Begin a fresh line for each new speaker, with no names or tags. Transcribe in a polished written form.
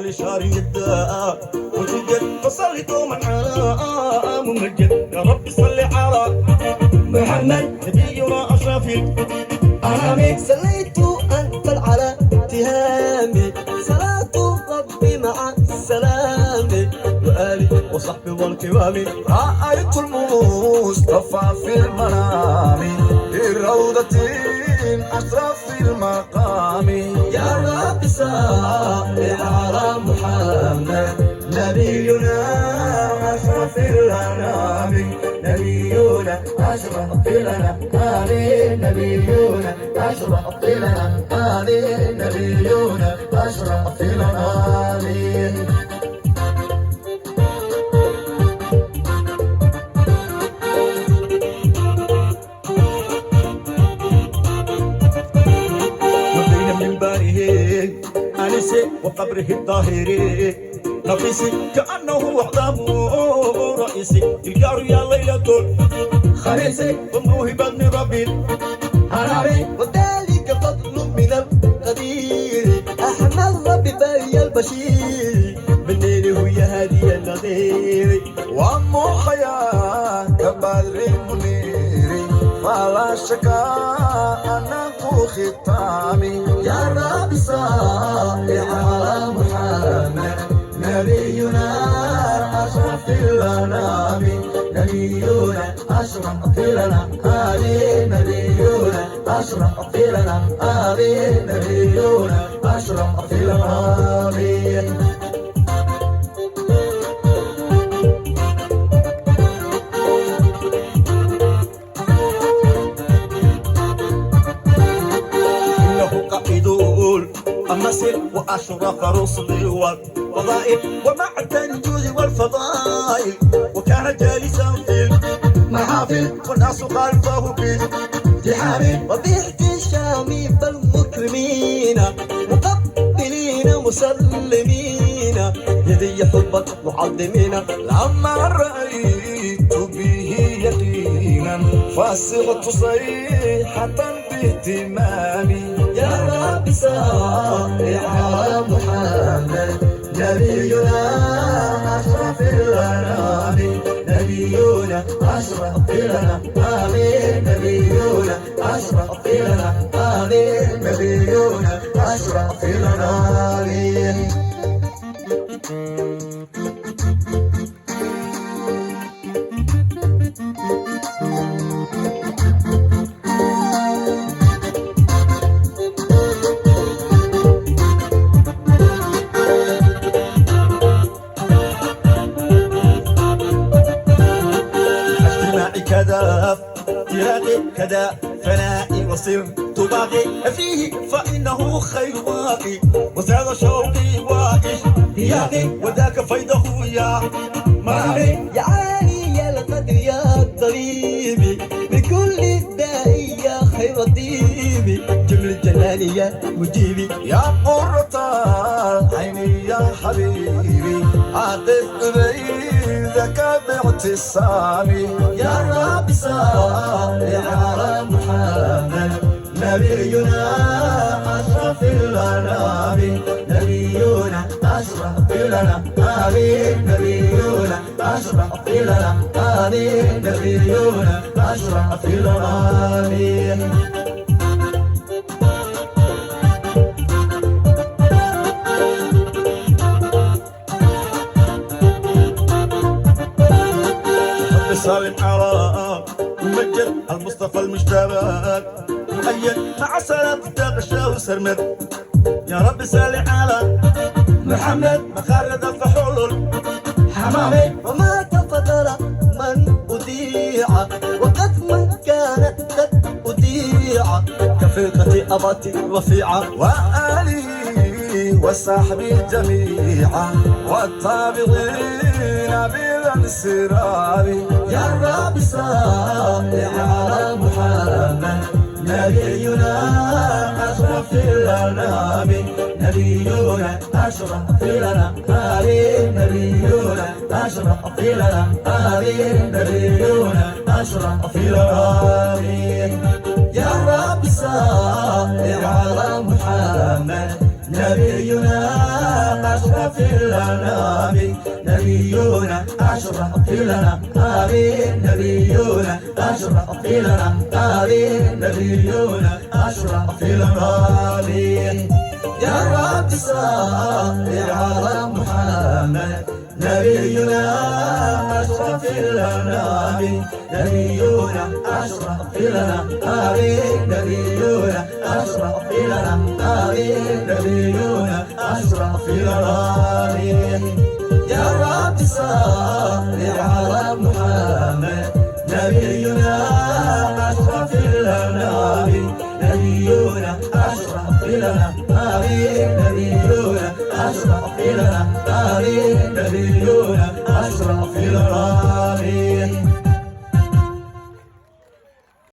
كل شهر يبدأ وتجد فصلي دوما على ممجد. يا رب صل على محمد نبينا أشرف الأنام.
صليت أنت على تهامي صلاة ربي مع السلام وآلي وصحبي والكرام.
رأيت المصطفى في المنام بروضة أشرف المقام.
يا رب صل على محمد
نبينا أشرف الأنام. نبينا أشرف الأنام. نبينا أشرف الأنام. نبينا أشرف الأنام.
أنسي وقبره الطاهر نفسي كأنه أعظم رئيسي. الجار يا ليلة
خميسي
وموهبة من ربي
حرامي وذلك فضل من القدير. أحمد ربي باري البشير
بالليل هو يا هادي النظير.
وأم حياة كبدر المنير فلا شكا أنه ختامي.
يا رب صل على محمد
نبينا أشرف الأنام. نبينا أشرف الأنام. نبينا أشرف الأنام. نبينا أشرف الأنام.
أمسك وأشرف رسلي والفضائل ومعدن الجود والفضائل. وكان جالسا في المحافل والناس خلفه بازدحام.
وفي احتشام فالمكرمين مقبلين مسلمين يدي حبك معظمين.
لما رأيت به يقينا فصغت صيحة باهتمامي.
يا رب صل على محمد
نبينا أشرف الأنام. نبينا أشرف الأنام. نبينا أشرف الأنام. نبينا أشرف الأنام.
كذا فراقي كذا فنائي وصرت باقي فيه فإنه خير باقي. وزاد شوقي واشتياقي وذاك فيضه يا مرامي.
يا عالي يا القدر يا طبيبي بكل داء يا خير طبيبي. جمل الجلال يا مجيبي.
يا قرة العين يا حبيبي عاطف بيدك باعتصامي.
يا رب صل على محمد
نبينا أشرف الأنام. نبينا أشرف الأنام. نبينا أشرف الأنام. نبينا أشرف الأنام.
سالم على ممجد المصطفى المجتبى مؤيد مع سلام تغشى وسرمد. يا رب سالم على محمد مخالد الفحول
حمامي. وما تفضل من أذيع وقد من كان قد أذيع كفرقة أباتي رفيعة.
وآلي وصحبي جميعا والتابعين بالانصراف.
يا رب صل على محمد
نبينا أشرف الأنام. نبينا أشرف الأنام. نبينا أشرف الأنام. نبينا أشرف الأنام.
يا رب صل على محمد
نبينا أشرف الأنام نبينا أشرف الأنام نبينا أشرف الأنام نبينا أشرف الأنام يا رب صل على محمد نبينا أشرف الأنام نبينا أشرف الأنام نبينا أشرف الأنام نبينا أشرف الأنام يا رب صل على محمد نبينا أشرف الأنام نبينا أشرف الأنام نبينا أشرف الأنام نبينا أشرف الأنام